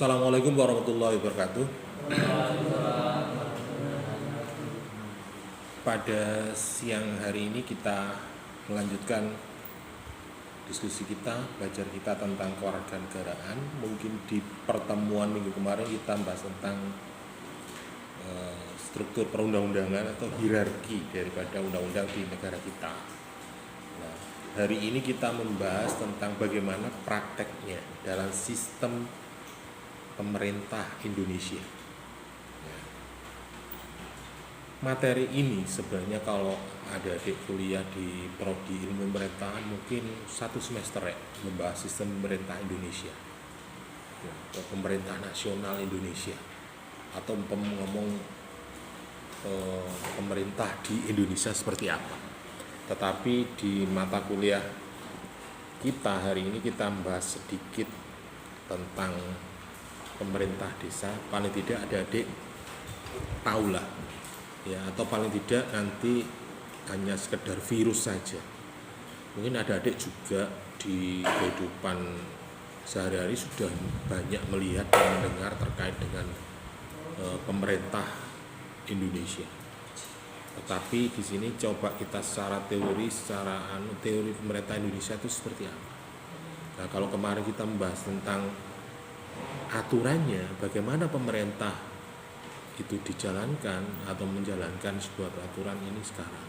Assalamualaikum warahmatullahi wabarakatuh. Pada siang hari ini kita melanjutkan diskusi kita, belajar kita tentang kewarganegaraan. Mungkin di pertemuan minggu kemarin kita bahas tentang struktur perundang-undangan atau hierarki daripada undang-undang di negara kita. Nah, hari ini kita membahas tentang bagaimana prakteknya dalam sistem pemerintah Indonesia. Materi ini sebenarnya kalau ada adik kuliah di prodi ilmu pemerintahan mungkin satu semester membahas sistem pemerintah Indonesia, atau pemerintah nasional Indonesia, atau ngomong pemerintah di Indonesia seperti apa. Tetapi di mata kuliah kita hari ini kita membahas sedikit tentang pemerintah desa. Paling tidak adik-adik tahulah ya, atau paling tidak nanti hanya sekedar virus saja. Mungkin adik-adik juga di kehidupan sehari-hari sudah banyak melihat dan mendengar terkait dengan pemerintah Indonesia. Tetapi di sini coba kita secara teori pemerintah Indonesia itu seperti apa. Nah, kalau kemarin kita membahas tentang aturannya, bagaimana pemerintah itu dijalankan atau menjalankan sebuah peraturan ini sekarang.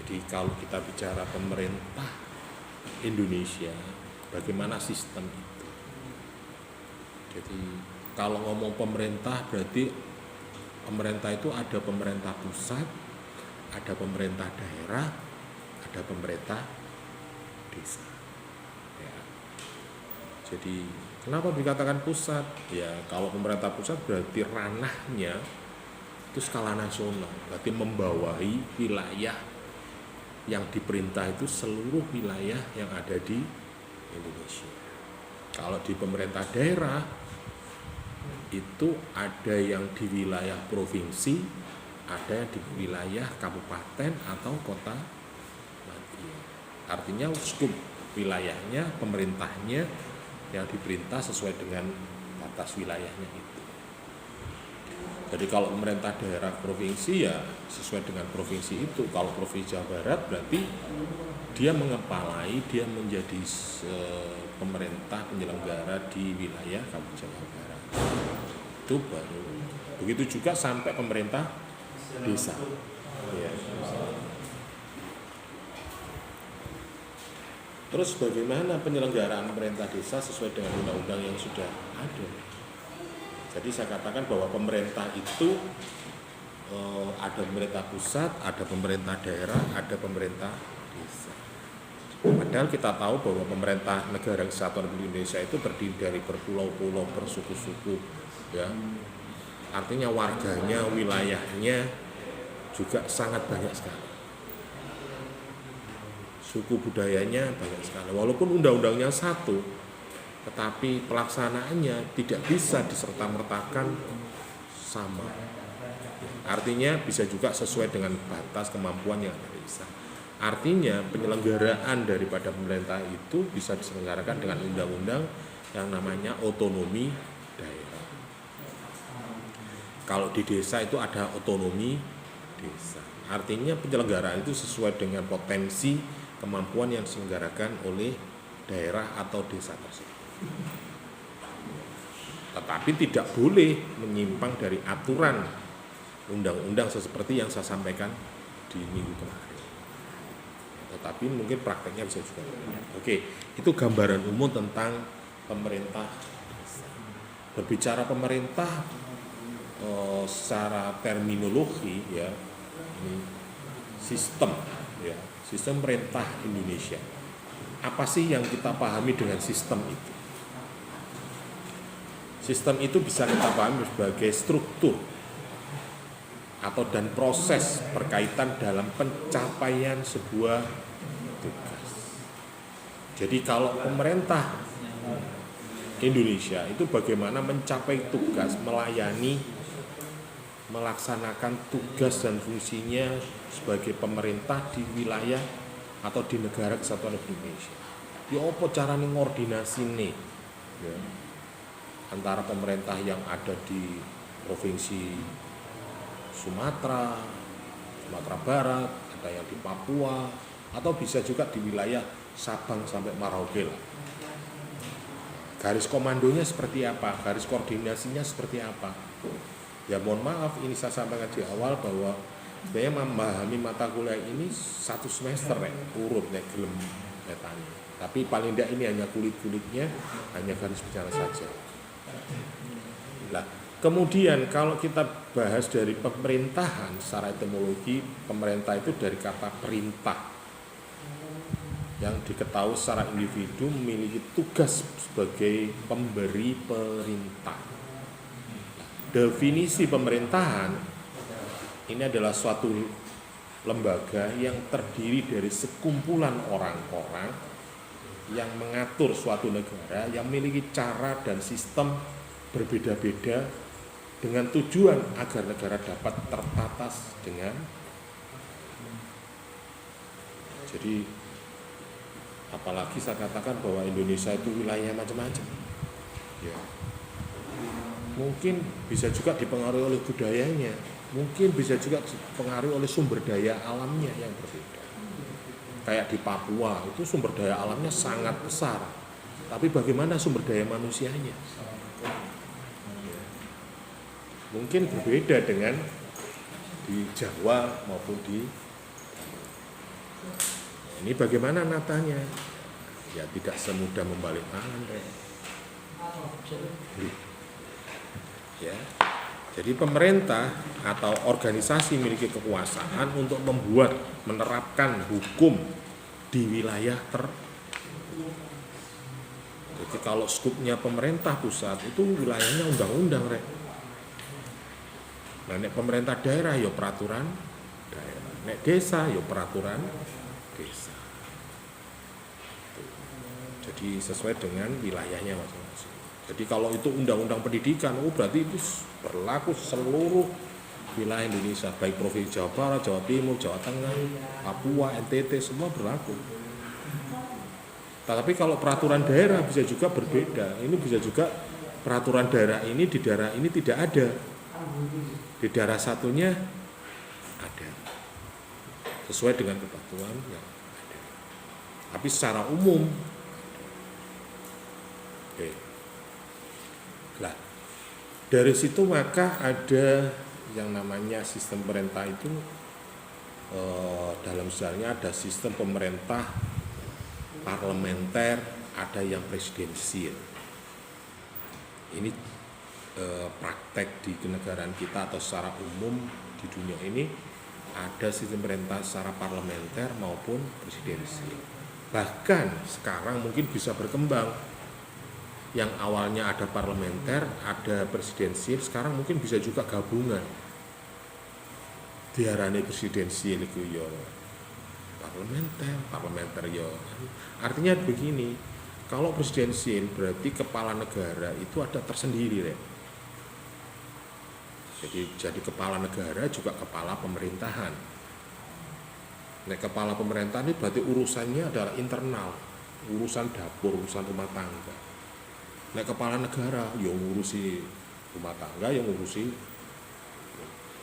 Jadi kalau kita bicara pemerintah Indonesia, bagaimana sistem itu. Jadi kalau ngomong pemerintah berarti pemerintah itu ada pemerintah pusat, ada pemerintah daerah, ada pemerintah desa. Ya. Jadi kenapa dikatakan pusat? Ya kalau pemerintah pusat berarti ranahnya itu skala nasional, berarti membawahi wilayah yang diperintah itu seluruh wilayah yang ada di Indonesia. Kalau di pemerintah daerah itu ada yang di wilayah provinsi, ada yang di wilayah kabupaten atau kota. Artinya skup wilayahnya, pemerintahnya yang diperintah sesuai dengan batas wilayahnya itu. Jadi kalau pemerintah daerah provinsi ya sesuai dengan provinsi itu. Kalau provinsi Jawa Barat berarti dia mengepalai, dia menjadi pemerintah penyelenggara di wilayah Kabupaten Jawa Barat. Itu baru. Begitu juga sampai pemerintah desa. Ya. Terus bagaimana penyelenggaraan pemerintah desa sesuai dengan undang-undang yang sudah ada? Jadi saya katakan bahwa pemerintah itu ada pemerintah pusat, ada pemerintah daerah, ada pemerintah desa. Padahal kita tahu bahwa pemerintah negara kesatuan Republik Indonesia itu terdiri dari berpulau-pulau, bersuku-suku, ya. Artinya warganya, wilayahnya juga sangat banyak sekali. Suku budayanya banyak sekali. Walaupun undang-undangnya satu, tetapi pelaksanaannya tidak bisa diserta-mertakan sama. Artinya bisa juga sesuai dengan batas kemampuan yang ada di desa. Artinya penyelenggaraan daripada pemerintah itu bisa diselenggarakan dengan undang-undang yang namanya otonomi daerah. Kalau di desa itu ada otonomi desa. Artinya penyelenggaraan itu sesuai dengan potensi kemampuan yang diselenggarakan oleh daerah atau desa tersebut. Tetapi tidak boleh menyimpang dari aturan undang-undang seperti yang saya sampaikan di minggu kemarin. Tetapi mungkin prakteknya bisa juga berbeda. Oke, itu gambaran umum tentang pemerintah. Berbicara pemerintah secara terminologi ya, ini sistem ya. Sistem pemerintah Indonesia. Apa sih yang kita pahami dengan sistem itu? Sistem itu bisa kita pahami sebagai struktur atau dan proses berkaitan dalam pencapaian sebuah tugas. Jadi kalau pemerintah Indonesia itu bagaimana mencapai tugas, melayani, melaksanakan tugas dan fungsinya sebagai pemerintah di wilayah atau di negara kesatuan Republik Indonesia. Ya apa carane ngordinasi nih? Ya. antara pemerintah yang ada di provinsi Sumatera Barat, ada yang di Papua, atau bisa juga di wilayah Sabang sampai Merauke lah. Garis komandonya seperti apa, garis koordinasinya seperti apa. Ya mohon maaf, ini saya sampaikan di awal bahwa saya memahami mata kuliah ini 1 semester urut gelem metanya. Tapi paling tidak ini hanya kulit-kulitnya, hanya garis besar saja. Nah, kemudian kalau kita bahas dari pemerintahan secara etimologi, pemerintah itu dari kata perintah, yang diketahui secara individu memiliki tugas sebagai pemberi perintah. Definisi pemerintahan ini adalah suatu lembaga yang terdiri dari sekumpulan orang-orang yang mengatur suatu negara yang memiliki cara dan sistem berbeda-beda dengan tujuan agar negara dapat tertata dengan. Jadi apalagi saya katakan bahwa Indonesia itu wilayah macam-macam. Ya. Mungkin bisa juga dipengaruhi oleh budayanya, mungkin bisa juga dipengaruhi oleh sumber daya alamnya yang berbeda. Kayak di Papua itu sumber daya alamnya sangat besar, tapi bagaimana sumber daya manusianya? Ya. Mungkin berbeda dengan di Jawa maupun di. Ini bagaimana natanya? Ya tidak semudah membalik tangan. Ya. Jadi pemerintah atau organisasi memiliki kekuasaan untuk menerapkan hukum di wilayah Jadi kalau skupnya pemerintah pusat itu wilayahnya undang-undang, Nah, nek pemerintah daerah ya peraturan daerah. Nek desa ya peraturan desa. Jadi sesuai dengan wilayahnya masing-masing. Jadi kalau itu undang-undang pendidikan, berarti itu berlaku seluruh wilayah Indonesia, baik provinsi Jawa Barat, Jawa Timur, Jawa Tengah, Papua, NTT, semua berlaku. Tapi kalau peraturan daerah bisa juga berbeda. Ini bisa juga peraturan daerah ini di daerah ini tidak ada. Di daerah satunya ada. Sesuai dengan ketentuan yang ada. Tapi secara umum oke. Nah, dari situ maka ada yang namanya sistem pemerintah itu dalam sejarahnya ada sistem pemerintah parlementer, ada yang presidensial. Ini praktek di kenegaraan kita atau secara umum di dunia ini ada sistem pemerintah secara parlementer maupun presidensial. Bahkan sekarang mungkin bisa berkembang, yang awalnya ada parlementer, ada presidensial, sekarang mungkin bisa juga gabungan. Diarani presidensial itu ya parlementer ya. Artinya begini, kalau presidensial berarti kepala negara itu ada tersendiri, Jadi kepala negara juga kepala pemerintahan. Nah, kepala pemerintahan ini berarti urusannya adalah internal, urusan dapur, urusan rumah tangga. Nah, kepala negara yang ngurusi rumah tangga, yang ngurusi.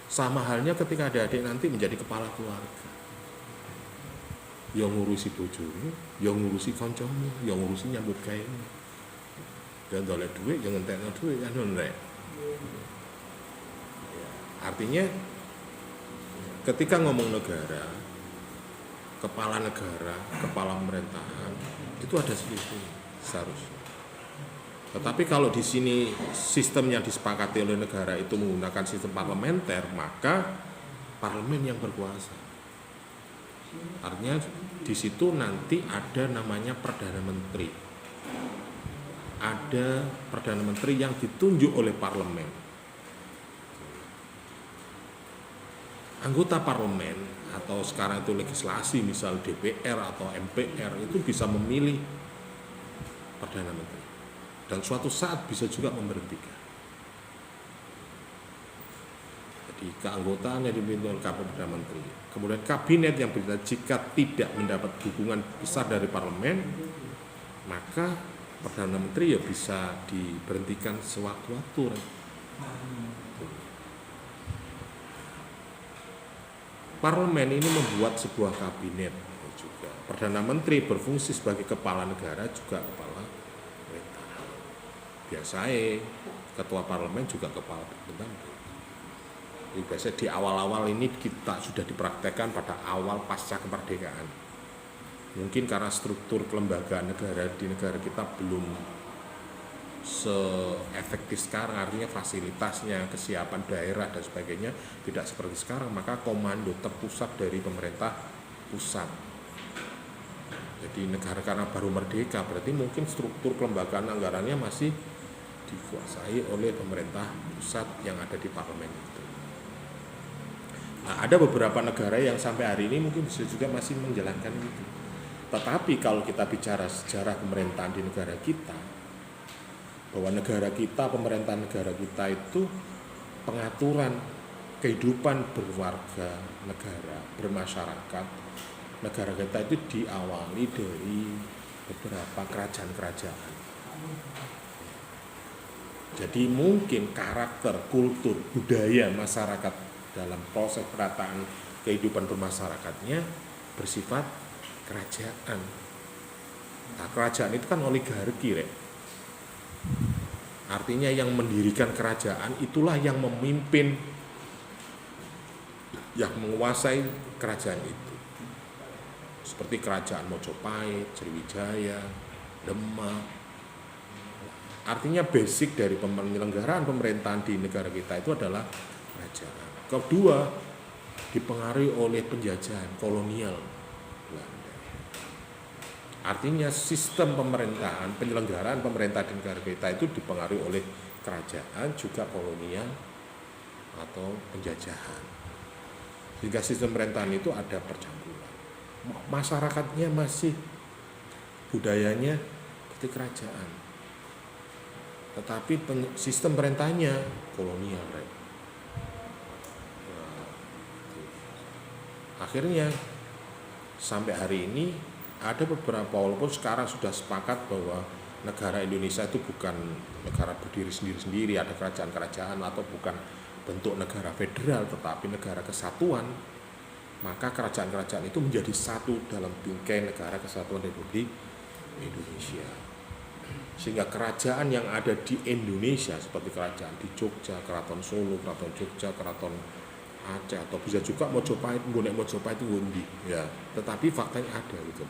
Sama halnya ketika adik-adik nanti menjadi kepala keluarga. Yang ngurusi bojone, yang ngurusi kancamu, yang ngurusi nyambut gawe. Dan dolek duit, yang ngentekno duit kan ndek. Artinya ketika ngomong negara, kepala pemerintahan itu ada segitu seharusnya. Tetapi kalau di sini sistem yang disepakati oleh negara itu menggunakan sistem parlementer, maka parlemen yang berkuasa. Artinya di situ nanti ada namanya Perdana Menteri. Ada Perdana Menteri yang ditunjuk oleh parlemen. Anggota parlemen atau sekarang itu legislasi, misal DPR atau MPR itu bisa memilih Perdana Menteri. Dan suatu saat bisa juga memberhentikan. Jadi keanggotaan yang dipimpin oleh Perdana Menteri. Kemudian kabinet yang berita jika tidak mendapat dukungan besar dari parlemen, maka Perdana Menteri ya bisa diberhentikan sewaktu-waktu. Parlemen ini membuat sebuah kabinet juga. Perdana Menteri berfungsi sebagai kepala negara juga kepala pemerintahan. Biasanya ketua parlemen juga kepala pemerintahan. Jadi biasanya di awal-awal ini kita sudah dipraktekkan pada awal pasca kemerdekaan. Mungkin karena struktur kelembagaan negara di negara kita belum se-efektif sekarang, artinya fasilitasnya, kesiapan daerah dan sebagainya tidak seperti sekarang, maka komando terpusat dari pemerintah pusat. Jadi negara karena baru merdeka, berarti mungkin struktur kelembagaan anggarannya masih dikuasai oleh pemerintah pusat yang ada di parlemen itu. Nah, ada beberapa negara yang sampai hari ini mungkin bisa juga masih menjalankan itu. Tetapi kalau kita bicara sejarah pemerintahan di negara kita, bahwa negara kita, pemerintahan negara kita itu pengaturan kehidupan berwarga negara, bermasyarakat negara kita itu diawali dari beberapa kerajaan-kerajaan. Jadi mungkin karakter, kultur, budaya masyarakat dalam proses perataan kehidupan bermasyarakatnya bersifat kerajaan. Nah, kerajaan itu kan oligarki, artinya yang mendirikan kerajaan itulah yang memimpin, yang menguasai kerajaan itu. Seperti kerajaan Mojopahit, Sriwijaya, Demak. Artinya basic dari penyelenggaraan pemerintahan di negara kita itu adalah kerajaan. Kedua, dipengaruhi oleh penjajahan kolonial Belanda. Artinya sistem pemerintahan, penyelenggaraan pemerintahan di negara kita itu dipengaruhi oleh kerajaan juga kolonial atau penjajahan. Sehingga sistem pemerintahan itu ada percampuran. Masyarakatnya masih budayanya seperti kerajaan. Tetapi sistem pemerintahannya kolonial. Nah, akhirnya sampai hari ini ada beberapa, walaupun sekarang sudah sepakat bahwa negara Indonesia itu bukan negara berdiri sendiri-sendiri, ada kerajaan-kerajaan atau bukan bentuk negara federal, tetapi negara kesatuan, maka kerajaan-kerajaan itu menjadi satu dalam bingkai negara kesatuan Republik Indonesia. Sehingga kerajaan yang ada di Indonesia seperti kerajaan di Jogja, Keraton Solo, Keraton Jogja, Keraton Aceh, atau bisa juga Mojopahit, Mbonek Mojopahit itu Wundi, ya. Tetapi faktanya ada gitu.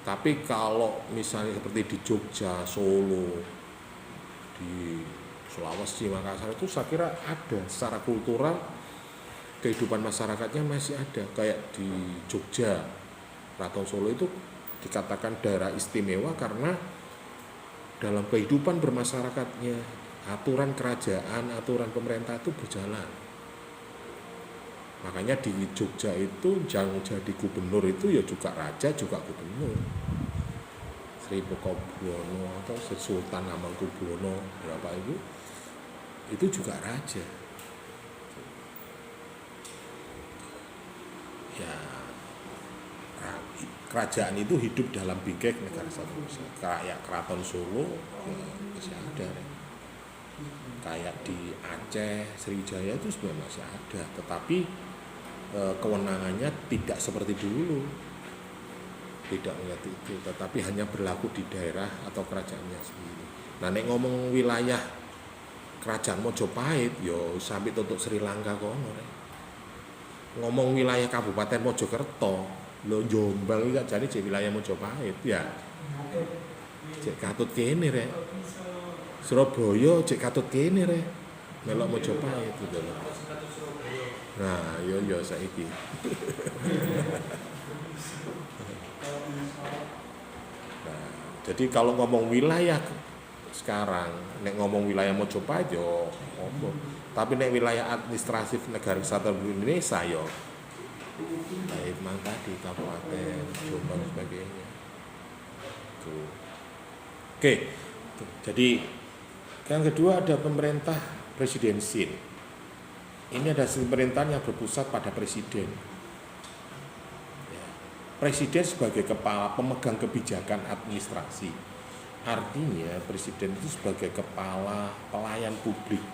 Tapi kalau misalnya seperti di Jogja, Solo, di Sulawesi, Makassar itu saya kira ada secara kultural kehidupan masyarakatnya masih ada. Kayak di Jogja, Keraton Solo itu dikatakan daerah istimewa karena dalam kehidupan bermasyarakatnya aturan kerajaan, aturan pemerintah itu berjalan. Makanya di Jogja itu yang jadi gubernur itu ya juga raja, juga gubernur. Sri Pokobwono atau Sultan Hamengkubuwono berapa itu juga raja. Ya, kerajaan itu hidup dalam bingkai negara satu. Kayak Keraton Solo ya, masih ada. Kayak di Aceh, Sriwijaya itu sebenarnya masih ada, tetapi kewenangannya tidak seperti dulu, tidak melihat itu, tetapi hanya berlaku di daerah atau kerajaannya sendiri. Nah, nek ngomong wilayah kerajaan Mojopahit, yo sampai tutup Sri Lanka kono. Ngomong wilayah Kabupaten Mojokerto, lo Jombang iki jane cek wilayah Mojopahit ya. Cek katut kene rek. Surabaya cek katut kene rek. Melok Mojopahit gitu loh. Nah, yo saiki. Nah, jadi kalau ngomong wilayah sekarang, nek ngomong wilayah Mojopahit yo ngomong. Tapi nek wilayah administratif negara kesatuan Indonesia yo baik mang tadi kabupaten Jombang sebagainya. Tuh. Oke. Jadi yang kedua ada pemerintah presidensil. Ini ada sistem pemerintahan yang berpusat pada presiden. Ya. presiden sebagai kepala pemegang kebijakan administrasi. Artinya presiden itu sebagai kepala pelayan publik,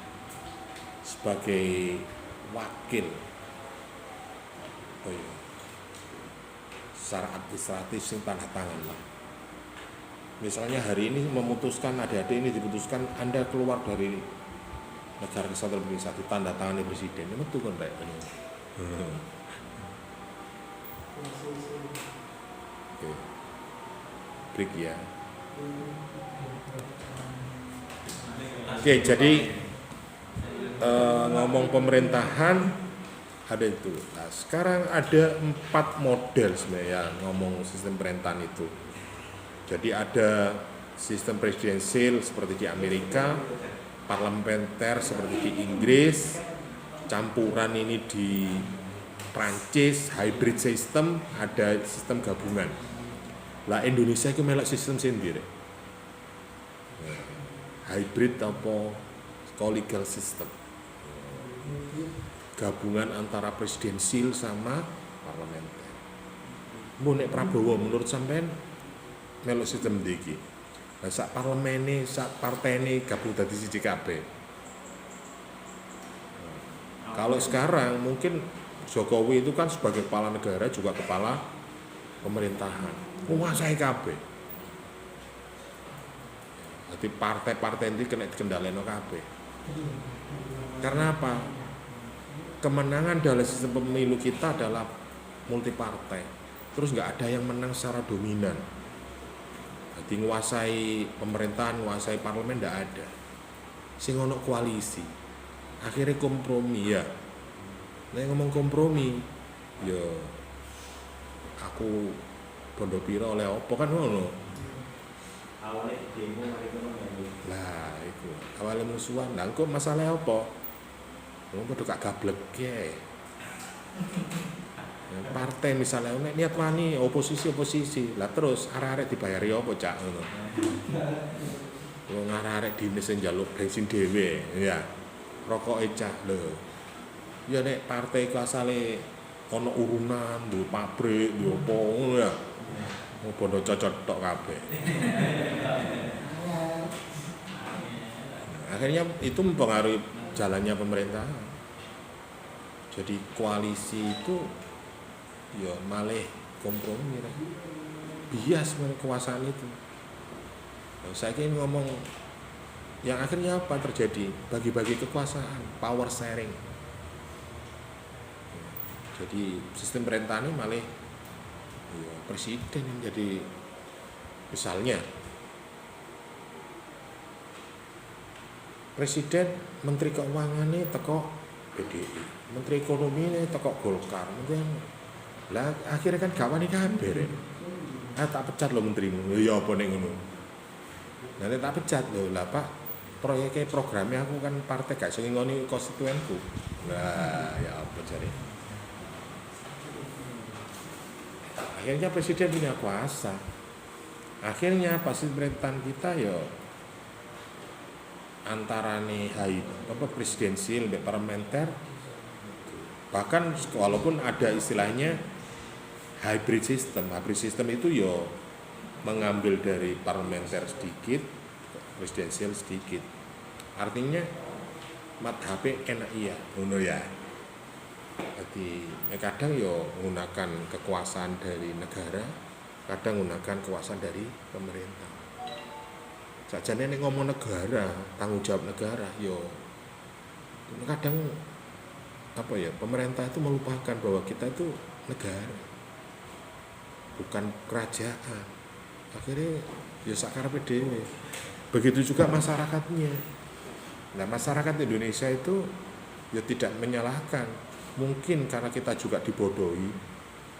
sebagai wakil secara administratif sing tanda tangan lah. Misalnya hari ini memutuskan, adik-adik ini diputuskan Anda keluar dari negara kesatuan Republik Indonesia, tanda tangan presiden. Ini betul kan Pak? Oke. Break ya. Oke, jadi ngomong pemerintahan ada itu. Nah, sekarang ada 4 model sebenarnya ngomong sistem pemerintahan itu. Jadi ada sistem presidensial seperti di Amerika, parlementer seperti di Inggris, campuran ini di Prancis, hybrid system, ada sistem gabungan. Lah Indonesia itu melok sistem sendiri. Hybrid apa co-legal system. Gabungan antara presidensial sama parlementer. Mbok nek Prabowo menurut sampean melok sistem iki. Lah sak parlemene, sak partene gabung dadi siji kabeh. Kalau sekarang mungkin Jokowi itu kan sebagai kepala negara juga kepala pemerintahan, menguasai kabeh. Jadi partai-partai ini kena dikendaleno kabeh. Karena apa? Kemenangan dalam sistem pemilu kita adalah multi partai. Terus nggak ada yang menang secara dominan. Jadi menguasai pemerintahan, menguasai parlemen nggak ada. Sing ono koalisi. Akhirnya kompromi ya. Nah ngomong kompromi, ya aku bondo piro oleh opo kan ngono. Awalnya demo mari kono. Lah iku, awalnya musuhan. Lah kok masalah apa? Wong padha gak gableke. Partai misalnya niat wani oposisi. Lah terus arek-arek dibayari apa cak ngono. Wong arek-arek dine sing njaluk bensin dhewe ya. Rokoke cak lho. Ya nek partai ku asale ana urunan, duwe pabrik, duwe apa ngono ya. Wong bondo cocot tok kabeh. Akhirnya itu mempengaruhi jalannya pemerintahan. Jadi koalisi itu ya malah kompromi lah. Bias kekuasaan itu. Nah, saya ingin ngomong yang akhirnya apa terjadi? Bagi-bagi kekuasaan, power sharing. Jadi sistem pemerintahan ini malah ya, presiden yang jadi misalnya presiden, menteri keuangan ini teko PDI, menteri ekonomi ini teko Golkar, lah akhirnya kan gak wani kabeh. Tak pecat lo menterimu, ya apa ning ngono. Nanti tak pecat lo, lah Pak, proyeknya programnya aku kan partai gak iso ngingoni konstituenku. Nah, ya apa jare. Akhirnya presiden punya kuasa. Akhirnya pasti pemerintahan kita ya antara nih presidensial dan parlementer, bahkan walaupun ada istilahnya hybrid system itu ya mengambil dari parlementer sedikit, presidensial sedikit. Artinya madhabe enak iya, ngono ya. Jadi kadang ya menggunakan kekuasaan dari negara, kadang menggunakan kekuasaan dari pemerintah. Sajane nek ngomong negara, tanggung jawab negara, yo kadang apa ya, pemerintah itu melupakan bahwa kita itu negara, bukan kerajaan. Akhirnya ya sakarepe dhewe. Begitu juga masyarakatnya. Nah, masyarakat Indonesia itu ya tidak menyalahkan. Mungkin karena kita juga dibodohi,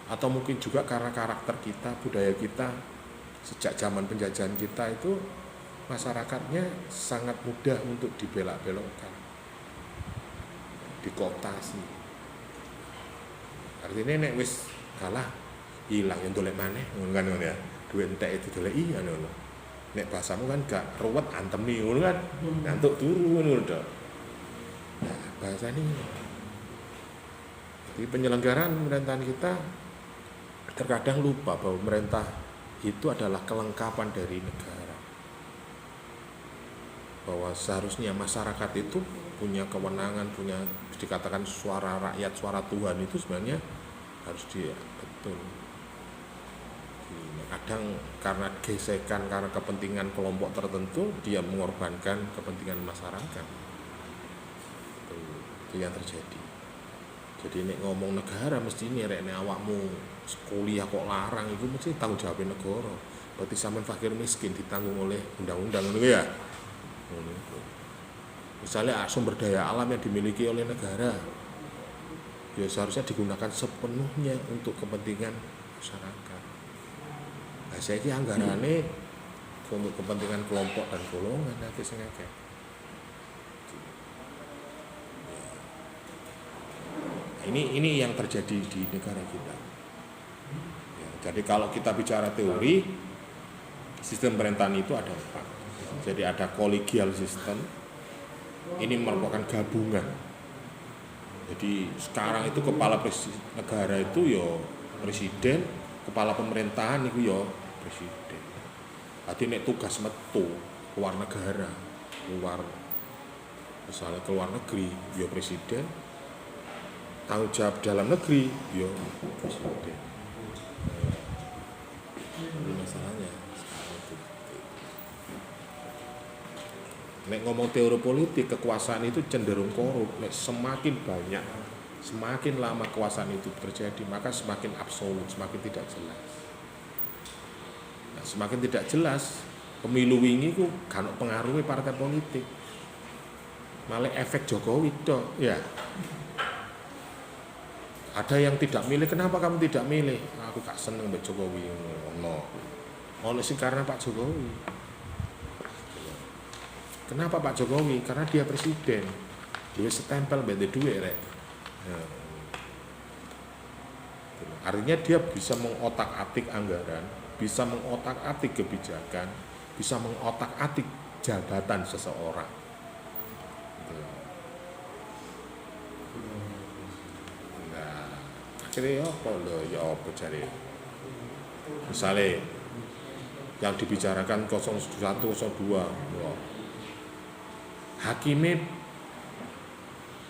atau mungkin juga karena karakter kita, budaya kita sejak zaman penjajahan kita itu masyarakatnya sangat mudah untuk dibelak-belokkan, dikooptasi. Artinya nek wis kalah hilang yang dolek maneh ngono kan ya. Duit entek itu dolek iya ngono. Nek bahasamu kan gak ruwet antem nih ngono kan. Ngantuk turu ngono to. Nah, bahasa ini. Jadi penyelenggaraan pemerintahan kita terkadang lupa bahwa pemerintah itu adalah kelengkapan dari negara. Bahwa seharusnya masyarakat itu punya kewenangan, punya dikatakan suara rakyat, suara Tuhan itu sebenarnya harus dia betul. Kadang karena gesekan, karena kepentingan kelompok tertentu, dia mengorbankan kepentingan masyarakat. Itu yang terjadi. Jadi nek ngomong negara mesti ini rek awakmu kuliah kok larang itu mesti tanggung jawab negara. Berarti sampean fakir miskin ditanggung oleh undang-undang ngono ya. Misalnya sumber daya alam yang dimiliki oleh negara, ya seharusnya digunakan sepenuhnya untuk kepentingan masyarakat. Nah, saya ini anggarannya untuk kepentingan kelompok dan golongan nanti sengaja. Ini yang terjadi di negara kita. Ya, jadi kalau kita bicara teori, sistem pemerintahan itu ada 4. Jadi ada kolegial sistem. Ini merupakan gabungan. Jadi sekarang itu kepala negara itu ya presiden, kepala pemerintahan itu ya presiden. Jadi nek tugas metu keluar negara, misalnya keluar negeri, ya presiden. Tanggung jawab dalam negeri, ya presiden. Ini masalahnya. Nek ngomong teori politik, kekuasaan itu cenderung korup. Nek semakin lama kekuasaan itu terjadi, maka semakin absolut, semakin tidak jelas. Nah, semakin tidak jelas, pemilu wingi ku kan pengaruhi partai politik. Malah efek Jokowi toh, ya. Ada yang tidak milih, kenapa kamu tidak milih? Aku gak seneng Mbak Jokowi. Ono sih karena Pak Jokowi. Kenapa Pak Jokowi? Karena dia presiden. Dia setempel beda duit rek. Nah. Artinya dia bisa mengotak-atik anggaran, bisa mengotak-atik kebijakan, bisa mengotak-atik jabatan seseorang. Nah, akhirnya apa cari? Misalnya yang dibicarakan 01, 02, hakimnya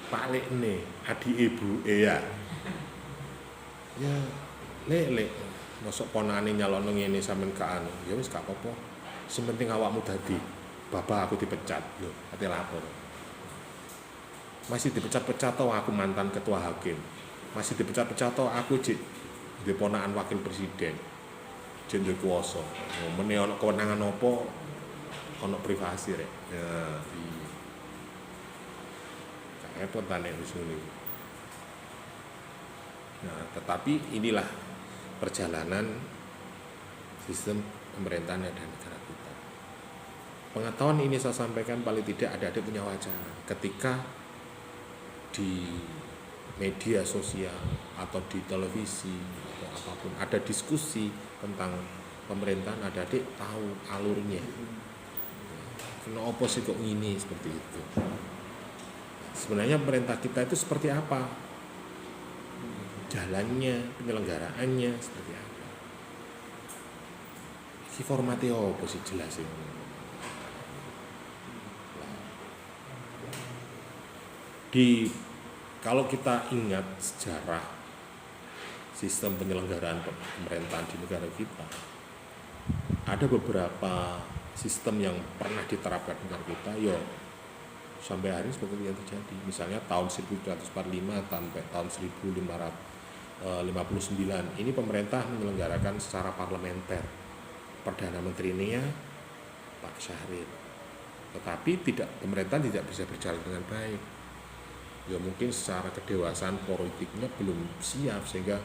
Pak Lekne, adik ibu ya lek masuk ponane nyalon ngene sampean gak anu ya wis gak apa-apa sing penting awakmu dadi bapak aku dipecat yo ate lapor masih dipecat-pecat toh aku mantan ketua hakim masih dipecat-pecat toh aku jek di ponakan wakil presiden jenderal kuwasa meneh ana kewenangan apa ana privasi rek ya repot tane wis ngene. Nah, tetapi inilah perjalanan sistem pemerintahan dan negara kita. Pengetahuan ini saya sampaikan paling tidak adik-adik punya wacana ketika di media sosial atau di televisi atau apapun ada diskusi tentang pemerintahan, adik-adik tahu alurnya. Kenapa sih kok gini seperti itu? Sebenarnya pemerintah kita itu seperti apa? Jalannya, penyelenggaraannya seperti apa? Ini formatnya apa sih jelasin? Kalau kita ingat sejarah sistem penyelenggaraan pemerintahan di negara kita, ada beberapa sistem yang pernah diterapkan di negara kita, sampai hari seperti yang terjadi. Misalnya tahun 1945 sampai tahun 1559 ini pemerintah menyelenggarakan secara parlementer. Perdana Menterinya Pak Syahrir. Tetapi pemerintah tidak bisa berjalan dengan baik. Ya mungkin secara kedewasaan politiknya belum siap sehingga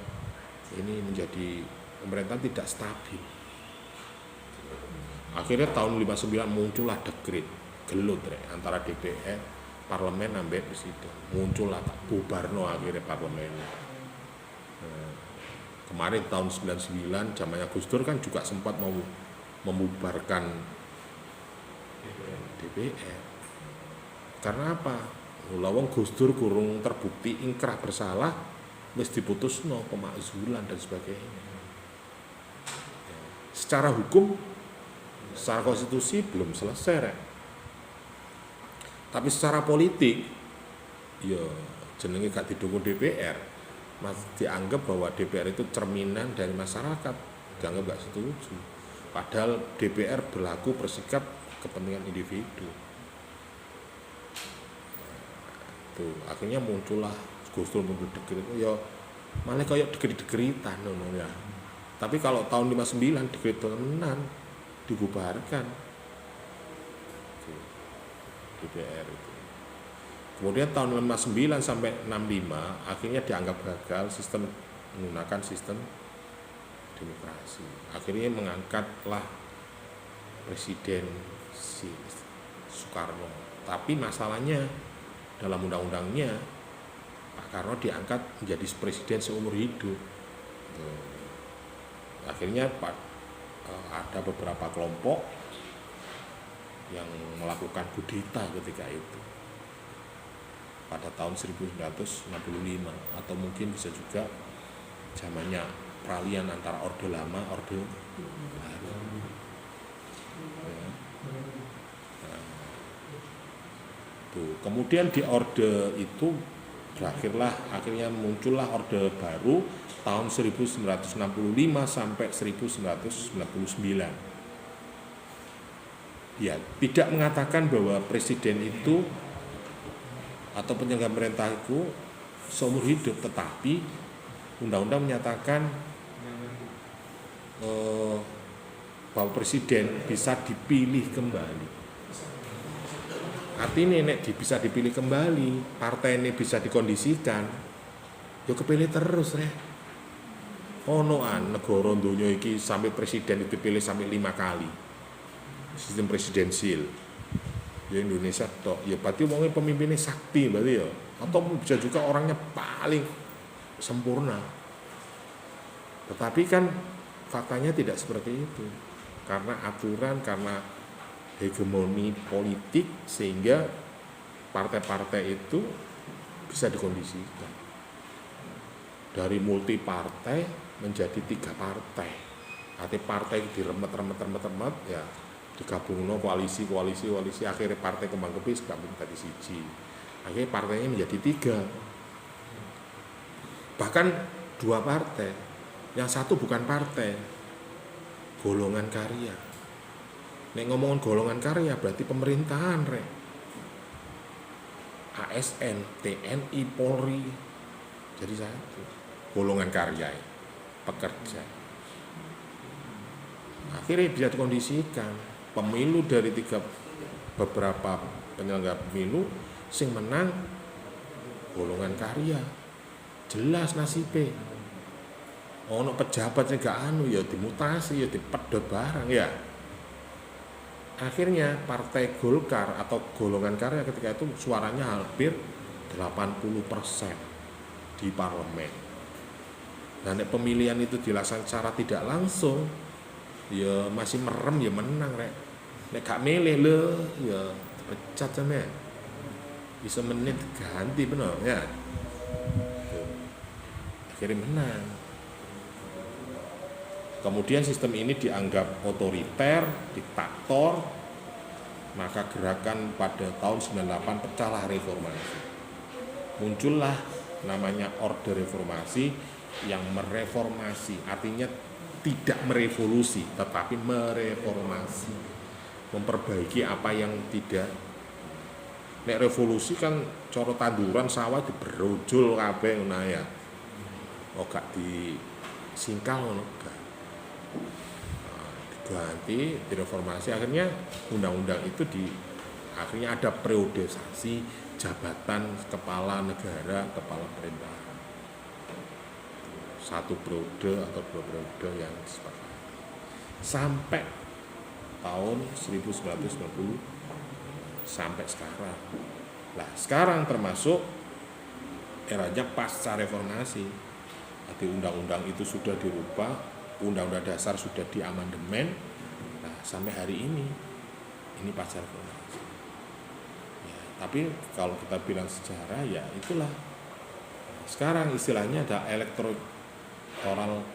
ini menjadi pemerintahan tidak stabil. Akhirnya tahun 59 muncullah dekret gelut antara DPR, parlemen sampai presiden. Muncullah tak bubarno akhirnya parlemen. Kemarin tahun 99 zamannya Gus Dur kan juga sempat mau membubarkan DPR. Karena apa? Lawang Gus Dur kurung terbukti ingkrah bersalah wis diputusno pemakzulan dan sebagainya. secara hukum, secara konstitusi belum selesai, Rek. Tapi secara politik, ya jenenge gak didukung DPR, mas dianggap bahwa DPR itu cerminan dari masyarakat, dianggap gak setuju. Padahal DPR berlaku bersikap kepentingan individu. Tuh, akhirnya muncullah Gus Dur mundur dekret itu ya malah kayak dekret-dekretan ngono ya. Tapi kalau tahun 59 dekret temenan dibubarkan. DPR itu. Kemudian tahun 59 sampai 65 akhirnya dianggap gagal sistem menggunakan sistem demokrasi. Akhirnya mengangkatlah Presiden Soekarno. Tapi masalahnya dalam undang-undangnya Pak Karno diangkat menjadi presiden seumur hidup. Akhirnya ada beberapa kelompok yang melakukan kudeta ketika itu pada tahun 1965 atau mungkin bisa juga zamannya peralihan antara Orde Lama, Orde Baru. Ya. Nah, tuh. Kemudian di Orde itu akhirnya muncullah Orde Baru tahun 1965 sampai 1999. Ya, tidak mengatakan bahwa presiden itu atau penyelenggara pemerintah itu seumur hidup, tetapi undang-undang menyatakan bahwa presiden bisa dipilih kembali. Artinya nek bisa dipilih kembali, partai ini bisa dikondisikan, ya kepilih terus rek. Onoan negara donya iki sampai presiden dipilih sampai 5 kali. Sistem presidensil. Ya Indonesia tok, ya berarti wongnya pemimpinnya sakti berarti ya. Atau bisa juga orangnya paling sempurna. Tetapi kan faktanya tidak seperti itu. Karena aturan, karena hegemoni politik sehingga partai-partai itu bisa dikondisikan. Dari multi partai menjadi 3 partai. Artinya partai diremet ya digabungno koalisi akhirnya partai kembang kebis gabung tadi siji. Akhirnya partainya menjadi 3. Bahkan 2 partai. Yang satu bukan partai. Golongan karya. Nek ngomongin golongan karya berarti pemerintahan rek. ASN, TNI, Polri. Jadi satu. Golongan karya. Pekerja. Akhirnya bisa dikondisikan. Pemilu dari beberapa penyelenggara pemilu sing menang golongan karya. Jelas nasibnya. Ono pejabat gak ya dimutasi, ya dipedot barang ya. Akhirnya partai Golkar atau golongan karya ketika itu suaranya hampir 80% di parlemen. Nah, pemilihan itu dilaksanakan secara tidak langsung, ya masih merem ya menang rek. Nek gak milih le ya pecat sama. Bisa menit ganti bener ya. Akhirnya menang. Kemudian sistem ini dianggap otoriter, diktator, maka gerakan pada tahun 98 pecahlah reformasi. Muncullah namanya Orde Reformasi yang mereformasi, artinya tidak merevolusi, tetapi mereformasi, memperbaiki apa yang tidak. Nek revolusi kan coro tanduran sawah diberojol kabeh ngono ya. Oh gak disingkal ngono gak. Diganti, direformasi, akhirnya undang-undang itu akhirnya ada periodisasi jabatan kepala negara, kepala pemerintahan. 1 periode atau 2 periode yang disepakati. Sampai tahun 1990 sampai sekarang. Nah, sekarang termasuk eranya pasca reformasi. Jadi undang-undang itu sudah dirubah, undang-undang dasar sudah diamandemen. Nah, sampai hari ini pasca reformasi. Ya, tapi kalau kita bilang sejarah ya itulah. Sekarang istilahnya ada electoral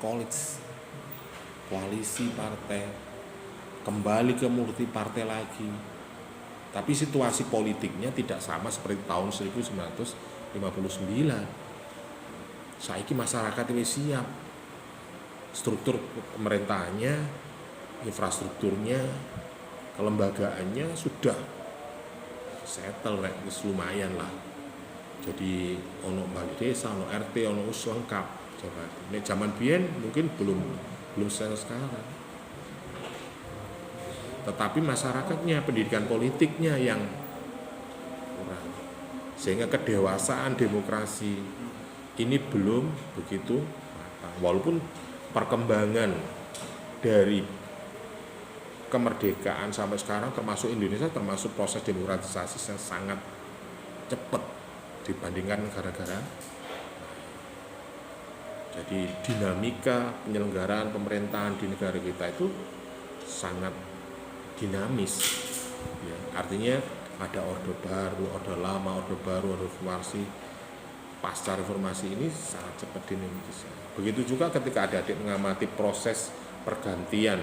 college. koalisi partai, kembali ke multi partai lagi. Tapi situasi politiknya tidak sama seperti tahun 1959. Saiki masyarakat ini siap. Struktur pemerintahannya, infrastrukturnya, kelembagaannya sudah settle, lumayan lah. Jadi ono balai desa, ono RT, ono us lengkap. Nek zaman biyen mungkin belum sekarang. Tetapi masyarakatnya, pendidikan politiknya yang kurang. Sehingga kedewasaan demokrasi ini belum begitu matang. Walaupun perkembangan dari kemerdekaan sampai sekarang termasuk Indonesia termasuk proses demokratisasi yang sangat cepat dibandingkan negara-negara. Jadi dinamika penyelenggaraan pemerintahan di negara kita itu sangat dinamis. Ya, artinya ada orde baru, orde lama, orde baru, orde reformasi. Pasca reformasi ini sangat cepat dinamis. Begitu juga ketika adik-adik mengamati proses pergantian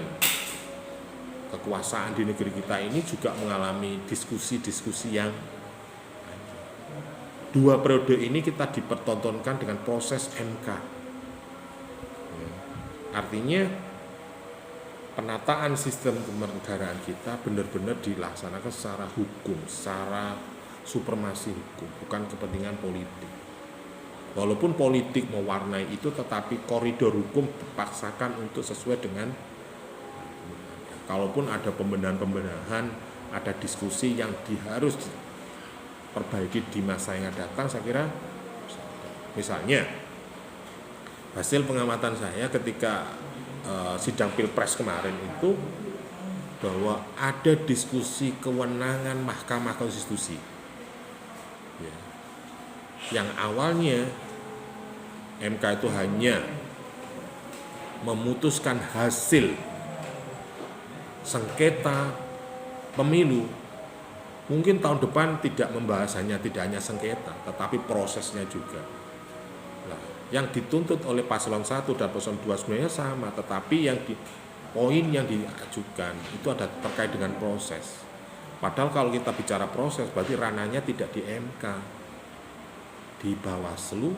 kekuasaan di negeri kita ini juga mengalami diskusi-diskusi yang dua periode ini kita dipertontonkan dengan proses MK. Artinya penataan sistem kenegaraan kita benar-benar dilaksanakan secara hukum, secara supremasi hukum, bukan kepentingan politik. Walaupun politik mewarnai itu, tetapi koridor hukum dipaksakan untuk sesuai dengan, kalaupun ada pembenahan-pembenahan, ada diskusi yang harus diperbaiki di masa yang akan datang, saya kira misalnya hasil pengamatan saya ketika sidang Pilpres kemarin itu bahwa ada diskusi kewenangan Mahkamah Konstitusi ya, yang awalnya MK itu hanya memutuskan hasil sengketa pemilu, mungkin tahun depan tidak membahas tidak hanya sengketa tetapi prosesnya juga. Nah, yang dituntut oleh paslon 1 dan paslon 2 sebenarnya sama, tetapi poin yang diajukan itu ada terkait dengan proses. Padahal kalau kita bicara proses berarti ranahnya tidak di MK, di Bawaslu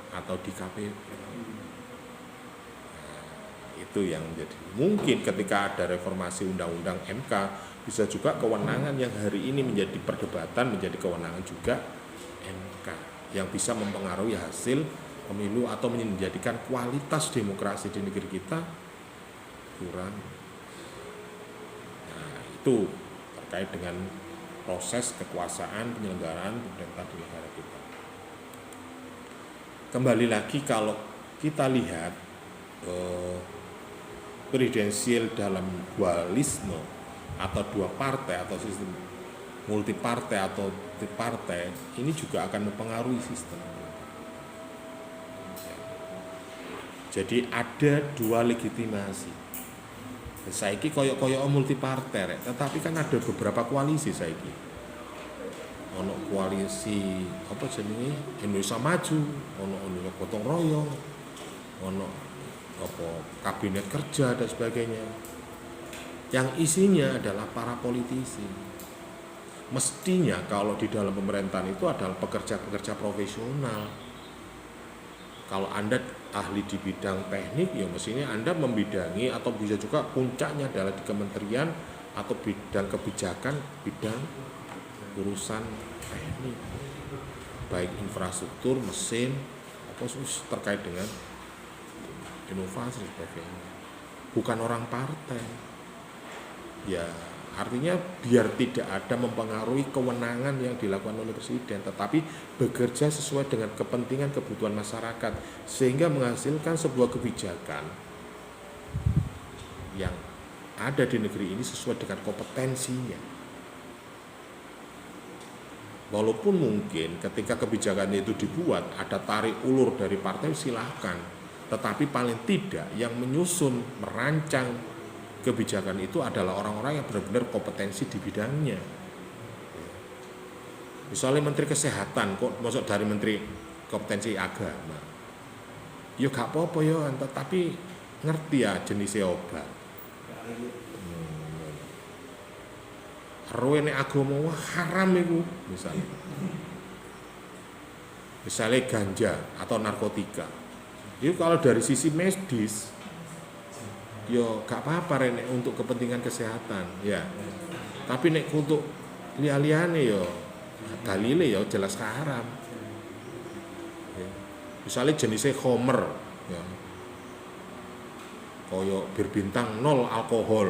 atau di KPU. Itu yang jadi mungkin ketika ada reformasi undang-undang MK bisa juga kewenangan yang hari ini menjadi perdebatan menjadi kewenangan juga MK yang bisa mempengaruhi hasil pemilu atau menjadikan kualitas demokrasi di negeri kita kurang. Nah, itu terkait dengan proses kekuasaan penyelenggaraan pemerintah di negara kita. Kembali lagi kalau kita lihat presidensial dalam dualisme atau dua partai atau sistem multipartai atau tripartai ini juga akan mempengaruhi sistem. Jadi ada dua legitimasi. Saiki koyok multipartai, tetapi kan ada beberapa koalisi saiki. Ono koalisi apa jenenge Indonesia Maju, ono gotong royong, ono apa kabinet kerja dan sebagainya. Yang isinya adalah para politisi. Mestinya kalau di dalam pemerintahan itu adalah pekerja-pekerja profesional. Kalau Anda ahli di bidang teknik, ya mestinya Anda membidangi atau bisa juga puncaknya adalah di kementerian atau bidang kebijakan, bidang urusan teknik, baik infrastruktur, mesin, apa terkait dengan inovasi dan sebagainya. Bukan orang partai. Ya, artinya biar tidak ada mempengaruhi kewenangan yang dilakukan oleh presiden, tetapi bekerja sesuai dengan kepentingan kebutuhan masyarakat sehingga menghasilkan sebuah kebijakan yang ada di negeri ini sesuai dengan kompetensinya. Walaupun mungkin ketika kebijakan itu dibuat ada tarik ulur dari partai, silahkan, tetapi paling tidak yang menyusun, merancang kebijakan itu adalah orang-orang yang benar-benar kompetensi di bidangnya. Misalnya Menteri Kesehatan kok masuk dari Menteri kompetensi agama, ya gak apa-apa ya, tetapi ngerti ya jenisnya obat. Roe nek agama wah haram iku misalnya ganja atau narkotika. Itu kalau dari sisi medis yo gak apa-apa nek untuk kepentingan kesehatan ya. Tapi nek untuk liya-liyane yo dalile yo jelas haram. Ya. Misalnya jenisnya khamr ya. Koyo bir bintang 0 alkohol.